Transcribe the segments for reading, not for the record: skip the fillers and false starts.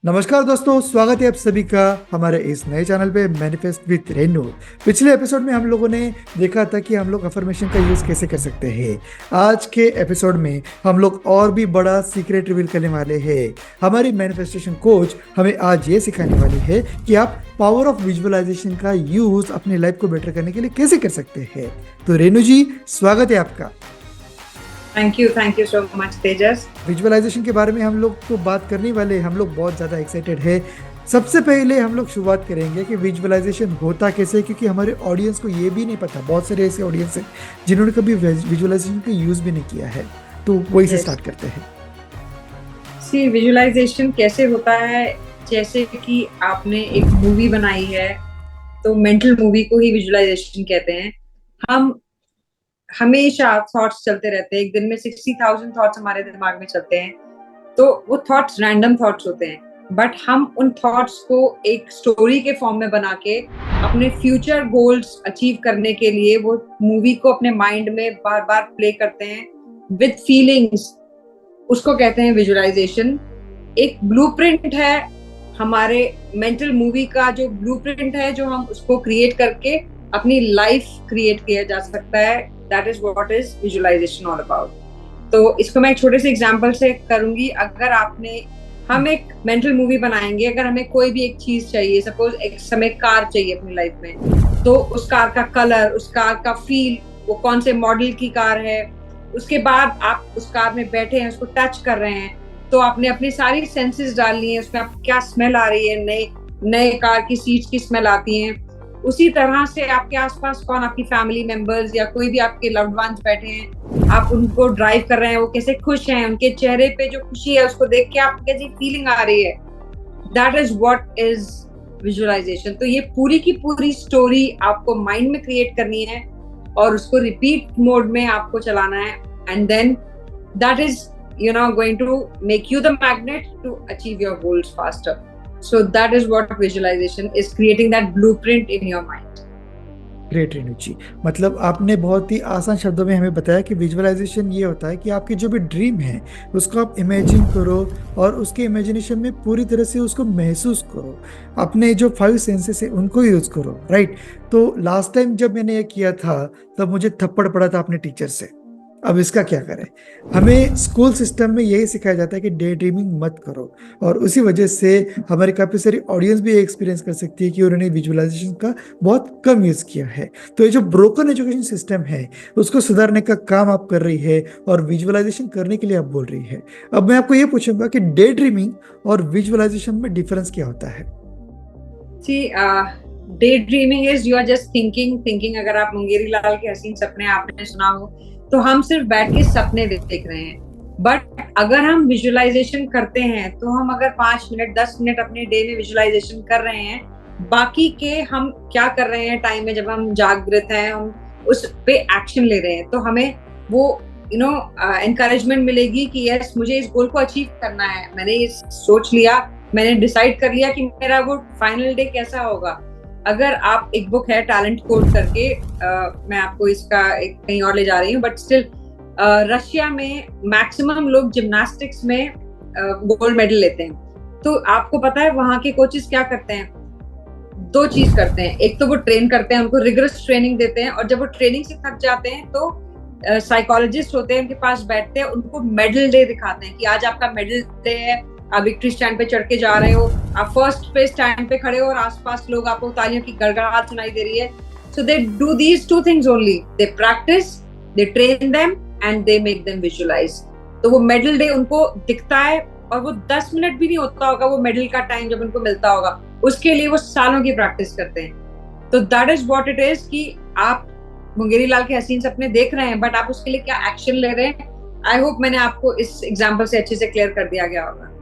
नमस्कार दोस्तों, स्वागत है आप सभी का हमारे इस नए चैनल पे मैनिफेस्ट विद रेनू। पिछले एपिसोड में हम लोगों ने देखा था कि हम लोग अफर्मेशन का यूज़ कैसे कर सकते हैं। आज के एपिसोड में हम लोग और भी बड़ा सीक्रेट रिवील करने वाले हैं। हमारी मैनिफेस्टेशन कोच हमें आज ये सिखाने वाली है कि आप पावर ऑफ विजुअलाइजेशन का यूज़ अपनी लाइफ को बेटर करने के लिए कैसे कर सकते हैं। तो रेनू जी, स्वागत है आपका। Thank you so much Tejas. Visualization के बारे में हम लोग तो बात करने वाले, हम लोग बहुत ज़्यादा एक्साइटेड है। सबसे पहले हम लोग शुरुआत करेंगे कि विजुअलाइजेशन होता कैसे, क्योंकि हमारे ऑडियंस को ये भी नहीं पता। बहुत सारे ऐसे ऑडियंस हैं जिन्होंने कभी विजुअलाइजेशन का यूज़ भी नहीं किया है, तो वही से स्टार्ट करते हैं। सी विजुअलाइजेशन कैसे होता है, जैसे कि आपने एक मूवी बनाई है तो मेंटल मूवी को ही विजुअलाइजेशन कहते हैं। हम हमेशा थॉट्स चलते रहते हैं, एक दिन में 60,000 थॉट्स हमारे दिमाग में चलते हैं। तो वो थॉट्स रैंडम थॉट्स होते हैं, बट हम उन थॉट्स को एक स्टोरी के फॉर्म में बना के अपने फ्यूचर गोल्स अचीव करने के लिए वो मूवी को अपने माइंड में बार बार प्ले करते हैं विद फीलिंग्स। उसको कहते हैं विजुअलाइजेशन। एक ब्लूप्रिंट है हमारे मेंटल मूवी का, जो ब्लूप्रिंट है जो हम उसको क्रिएट करके अपनी लाइफ क्रिएट किया जा सकता है। That is what is visualization all about. तो इसको मैं एक छोटे से एग्जांपल से करूंगी। अगर हम एक मेंटल मूवी बनाएंगे, अगर हमें कोई भी एक चीज चाहिए, सपोज एक समय कार चाहिए अपनी लाइफ में, तो उस कार का कलर, उस कार का फील, वो कौन से मॉडल की कार है, उसके बाद आप उस कार में बैठे हैं, उसको टच कर रहे हैं, तो आपने अपनी सारी सेंसेस डालनी है उसमें। आप क्या स्मेल आ रही है, नए नए कार की सीट्स की स्मेल आती है। उसी तरह से आपके आसपास कौन, आपकी फैमिली मेंबर्स या कोई भी आपके लव्ड वंस बैठे हैं, आप उनको ड्राइव कर रहे हैं, वो कैसे खुश हैं, उनके चेहरे पे जो खुशी है उसको देख के आपको कैसी फीलिंग आ रही है। That is what is visualization. तो ये पूरी की पूरी स्टोरी आपको माइंड में क्रिएट करनी है और उसको रिपीट मोड में आपको चलाना है, and then that is going to make you the magnet to achieve your goals faster. So that is what visualization is, creating that blueprint in your mind. Great Renu ji, मतलब आपने बहुत ही आसान शब्दों में हमें बताया कि विजुअलाइजेशन ये होता है कि आपकी जो भी ड्रीम है उसको आप इमेजिन करो और उसके इमेजिनेशन में पूरी तरह से उसको महसूस करो। अपने जो 5 सेंसेस है उनको यूज करो, राइट। तो लास्ट टाइम जब मैंने ये किया था तब मुझे थप्पड़ पड़ा था अपने टीचर से। अब इसका क्या करें। हमें स्कूल सिस्टम में यही सिखाया जाता है कि डे ड्रीमिंग मत करो, और उसी वजह से हमारी काफ़ी सारी ऑडियंस भी एक्सपीरियंस कर सकती है कि उन्होंने विजुअलाइजेशन का बहुत कम यूज़ किया है। तो ये जो ब्रोकन एजुकेशन सिस्टम है उसको सुधारने का काम आप कर रही है और विजुअलाइजेशन करने के लिए आप बोल रही है। अब मैं आपको ये पूछूंगा कि डे ड्रीमिंग और विजुअलाइजेशन में डिफरेंस क्या होता है। Day dreaming is you are just thinking. अगर आप मुंगेरी लाल के हसीन सपने आपने सुना हो, तो हम सिर्फ बैठ के सपने देख रहे हैं। बट अगर हम विजुअलाइजेशन करते हैं तो हम अगर 5 मिनट 10 मिनट अपने डे में विजुअलाइजेशन कर रहे हैं, बाकी के हम क्या कर रहे हैं टाइम में जब हम जागृत हैं, हम उस पे एक्शन ले रहे हैं, तो हमें वो एनकरेजमेंट मिलेगी कि यस, मुझे इस गोल को अचीव करना है। मैंने ये सोच लिया, मैंने डिसाइड कर लिया कि मेरा वो फाइनल डे कैसा होगा। अगर आप, एक बुक है टैलेंट कोड करके, मैं आपको इसका एक कहीं और ले जा रही हूँ, बट स्टिल रशिया में मैक्सिमम लोग जिम्नास्टिक्स में गोल्ड मेडल लेते हैं। तो आपको पता है वहां के कोचेस क्या करते हैं? 2 चीज करते हैं। एक तो वो ट्रेन करते हैं, उनको रिगरस ट्रेनिंग देते हैं, और जब वो ट्रेनिंग से थक जाते हैं तो साइकोलॉजिस्ट होते हैं उनके पास बैठते हैं, उनको मेडल डे दिखाते हैं कि आज आपका मेडल डे है, आप विक्ट्री स्टैंड पे चढ़ के जा रहे हो, आप फर्स्ट पे स्टैंड पे खड़े हो और आसपास लोग, आपको तालियों की गड़गड़ाहट सुनाई दे रही है। So they do these 2 things only, they practise, they train them and they make them visualise. तो वो मेडल डे उनको दिखता है, और वो 10 मिनट भी नहीं होता होगा वो मेडल का टाइम जब उनको मिलता होगा, उसके लिए वो सालों की प्रैक्टिस करते हैं। तो that is what it is कि आप मुंगेरी लाल के हसीन सपने देख रहे हैं, बट आप उसके लिए क्या एक्शन ले रहे हैं। आई होप मैंने आपको इस एग्जाम्पल से अच्छे से क्लियर कर दिया गया होगा।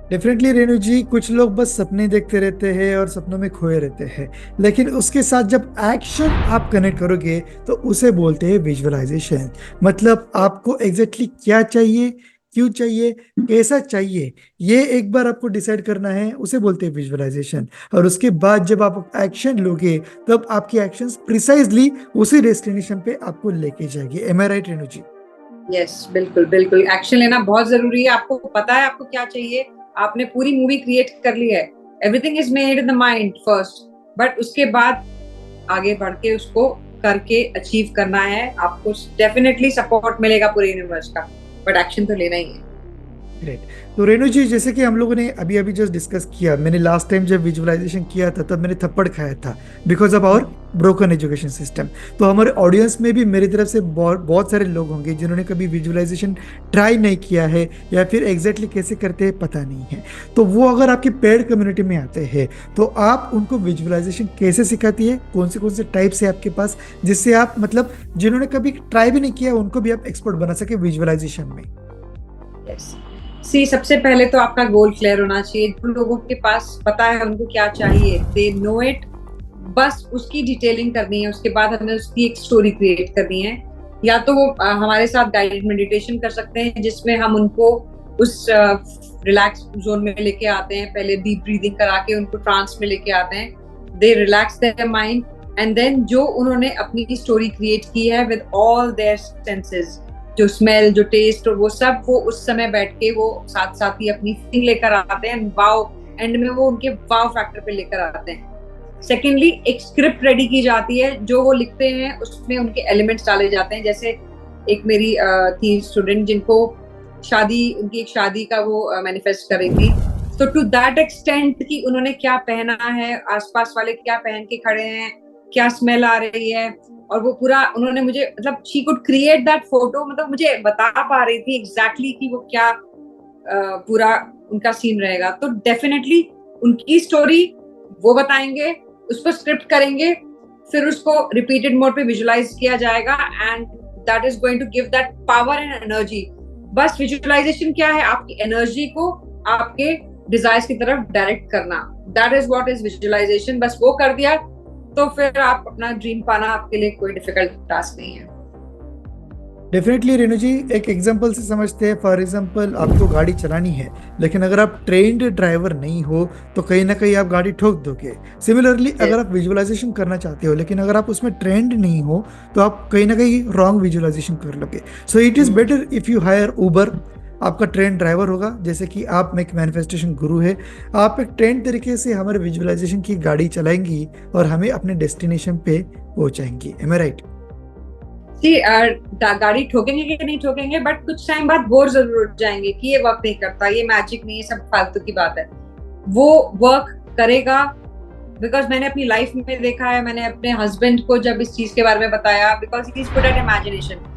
डेफिनेटली रेणु जी, कुछ लोग बस सपने देखते रहते हैं और सपनों में खोए रहते हैं, लेकिन उसके साथ जब एक्शन आप कनेक्ट करोगे तो उसे बोलते हैं विजुअलाइजेशन। मतलब आपको एग्जैक्टली क्या चाहिए, क्यों चाहिए, कैसा चाहिए, ये एक बार आपको डिसाइड करना है, उसे बोलते हैं विजुअलाइजेशन। और उसके बाद जब आप एक्शन लोगे तब आपकी एक्शंस प्रिसाइजली उसी डेस्टिनेशन पे आपको लेके जाएगी। एम आई राइट रेणु जी? यस, बिल्कुल बिल्कुल, एक्शन लेना बहुत जरूरी है। आपको पता है आपको क्या चाहिए, आपने पूरी मूवी क्रिएट कर ली है, everything is made in the mind first, but उसके बाद आगे बढ़ के उसको करके अचीव करना है। आपको डेफिनेटली सपोर्ट मिलेगा पूरे यूनिवर्स का, बट एक्शन तो लेना ही है। ग्रेट। तो रेणु जी, जैसे कि हम लोगों ने अभी अभी जस्ट डिस्कस किया, मैंने लास्ट टाइम जब विजुअलाइजेशन किया था तब मैंने थप्पड़ खाया था because of our broken education system. तो हमारे ऑडियंस में भी मेरी तरफ से बहुत सारे लोग होंगे जिन्होंने कभी विजुअलाइजेशन ट्राई नहीं किया है या फिर एग्जैक्टली कैसे करते हैं पता नहीं है। तो वो अगर आपकी पेड कम्युनिटी में आते हैं तो आप उनको विजुअलाइजेशन कैसे सिखाती है, कौन से टाइप्स है आपके पास, जिससे आप मतलब जिन्होंने कभी ट्राई भी नहीं किया उनको भी आप एक्सपर्ट बना सके विजुअलाइजेशन में। yes. सी सबसे पहले तो आपका गोल क्लियर होना चाहिए। जो लोगों के पास पता है उनको क्या चाहिए, दे नो इट, बस उसकी डिटेलिंग करनी है। उसके बाद हमें उसकी एक स्टोरी क्रिएट करनी है। या तो वो हमारे साथ गाइडेड मेडिटेशन कर सकते हैं जिसमें हम उनको उस रिलैक्स जोन में लेके आते हैं, पहले डीप ब्रीदिंग करा के उनको ट्रांस में लेके आते हैं, they relax their mind, and then जो उन्होंने अपनी स्टोरी क्रिएट की है विद ऑल देयर सेंसेस, जो स्मेल, जो टेस्ट और वो सब, वो उस समय बैठ के वो साथ साथ ही अपनी फीलिंग लेकर आते हैं, वाव एंड में वो उनके वाव फैक्टर पे लेकर आते हैं। सेकेंडली एक स्क्रिप्ट रेडी की जाती है, जो वो लिखते हैं उसमें उनके एलिमेंट्स डाले जाते हैं। जैसे एक मेरी थी स्टूडेंट जिनको उनकी एक शादी का वो मैनिफेस्ट कर रही थी, तो टू दैट एक्सटेंट कि उन्होंने क्या पहना है, आसपास वाले क्या पहन के खड़े हैं, क्या स्मेल आ रही है, और वो पूरा उन्होंने मुझे मतलब she could create that photo, मतलब मुझे बता पा रही थी एग्जैक्टली कि वो क्या पूरा उनका सीन रहेगा। तो डेफिनेटली उनकी स्टोरी वो बताएंगे, उस पर स्क्रिप्ट करेंगे, फिर उसको रिपीटेड मोड पे विजुअलाइज किया जाएगा, and that is going to give that power and energy. बस विजुअलाइजेशन क्या है, आपकी एनर्जी को आपके डिजायर्स की तरफ डायरेक्ट करना, that is what is visualization. बस वो कर दिया तो फिर आप अपना ड्रीम पाना आपके लिए कोई डिफिकल्ट टास्क नहीं है। डेफिनेटली रेणु जी, एक एग्जांपल से समझते हैं। फॉर एग्जांपल आपको गाड़ी चलानी है, लेकिन अगर आप ट्रेन्ड ड्राइवर नहीं हो तो कहीं ना कहीं आप गाड़ी ठोक दोगे। सिमिलरली अगर आप विजुअलाइजेशन करना चाहते हो लेकिन अगर आप उसमें ट्रेंड नहीं हो तो आप कहीं ना कहीं रॉन्ग विजुअलाइजेशन कर लोगे। So it is better if you hire Uber, आपका ट्रेन ड्राइवर होगा, जैसे कि आप एक मैनिफेस्टेशन गुरु है, आप एक ट्रेंड तरीके से हमारे विजुअलाइजेशन की गाड़ी चलाएंगी और हमें अपने डेस्टिनेशन पे पहुंचाएंगी। एम आई राइट? जी, गाड़ी ठोकेंगे कि नहीं ठोकेंगे, बट कुछ टाइम बाद बोर जरूर हो जाएंगे कि ये वर्क नहीं करता, ये मैजिक नहीं है, सब फालतू की बात है। वो वर्क करेगा, बिकॉज मैंने अपनी लाइफ में देखा है, मैंने अपने हस्बैंड को जब इस चीज के बारे में बताया, because he is good at imagination.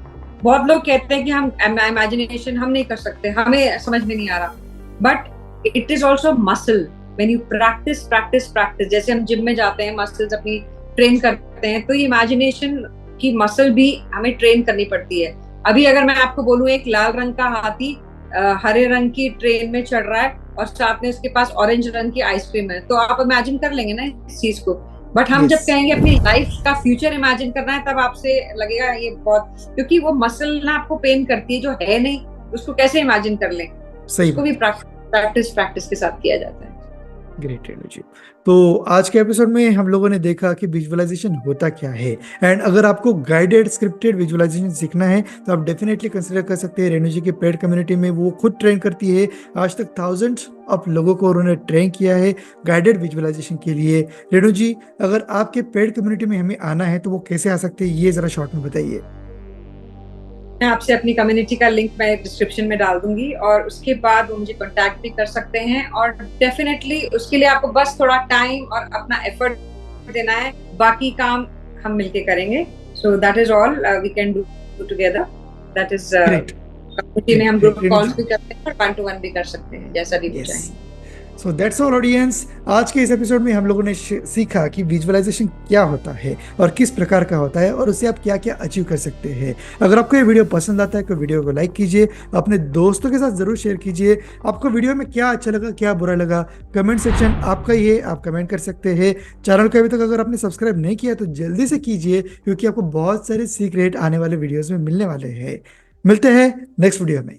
बहुत लोग कहते हैं कि हम इमेजिनेशन हम नहीं कर सकते, हमें समझ में नहीं आ रहा, but it is also muscle. When you practice practice practice, जैसे हम जिम में जाते हैं, मसल्स अपनी ट्रेन करते हैं, तो ये इमेजिनेशन की मसल भी हमें ट्रेन करनी पड़ती है। अभी अगर मैं आपको बोलूं एक लाल रंग का हाथी हरे रंग की ट्रेन में चढ़ रहा है और साथ में उसके पास ऑरेंज रंग की आइसक्रीम है, तो आप इमेजिन कर लेंगे ना इस चीज को। बट हम जब कहेंगे अपनी लाइफ का फ्यूचर इमेजिन करना है, तब आपसे लगेगा ये बहुत, क्योंकि वो मसल ना आपको पेन करती है जो है नहीं, उसको कैसे इमेजिन कर लें। उसको भी प्रैक्टिस प्रैक्टिस के साथ किया जाता है। ग्रेट रेणु जी। तो आज के एपिसोड में हम लोगों ने देखा कि विजुअलाइजेशन होता क्या है, एंड अगर आपको गाइडेड स्क्रिप्टेड विजुअलाइजेशन सीखना है तो आप डेफिनेटली कंसिडर कर सकते हैं रेणु जी के पेड कम्युनिटी में। वो खुद ट्रेन करती है, आज तक थाउजेंड्स ऑफ लोगों को उन्होंने ट्रेन किया है गाइडेड विजुअलाइजेशन के लिए। रेणु जी, अगर आपके पेड कम्युनिटी में हमें आना है तो वो कैसे आ सकते हैं, ये जरा शॉर्ट में बताइए। मैं आपसे अपनी कम्युनिटी का लिंक मैं डिस्क्रिप्शन में डाल दूंगी, और उसके बाद वो मुझे कांटेक्ट भी कर सकते हैं, और डेफिनेटली उसके लिए आपको बस थोड़ा टाइम और अपना एफर्ट देना है, बाकी काम हम मिलके करेंगे। So that is all we can do together. That is community में हम ग्रुप कॉल्स भी करते हैं और 1-to-1 भी कर सकते हैं, जैसा भी चाहें। So that's all audience. आज के इस एपिसोड में हम लोगों ने सीखा कि विजुअलाइजेशन क्या होता है और किस प्रकार का होता है और उससे आप क्या क्या अचीव कर सकते हैं। अगर आपको ये वीडियो पसंद आता है तो वीडियो को लाइक कीजिए, अपने दोस्तों के साथ जरूर शेयर कीजिए। आपको वीडियो में क्या अच्छा लगा, क्या बुरा लगा, कमेंट सेक्शन आपका ही है, आप कमेंट कर सकते हैं। चैनल को अभी तक अगर आपने सब्सक्राइब नहीं किया तो जल्दी से कीजिए, क्योंकि आपको बहुत सारे सीक्रेट आने वाले वीडियोज में मिलने वाले हैं। मिलते हैं नेक्स्ट वीडियो में।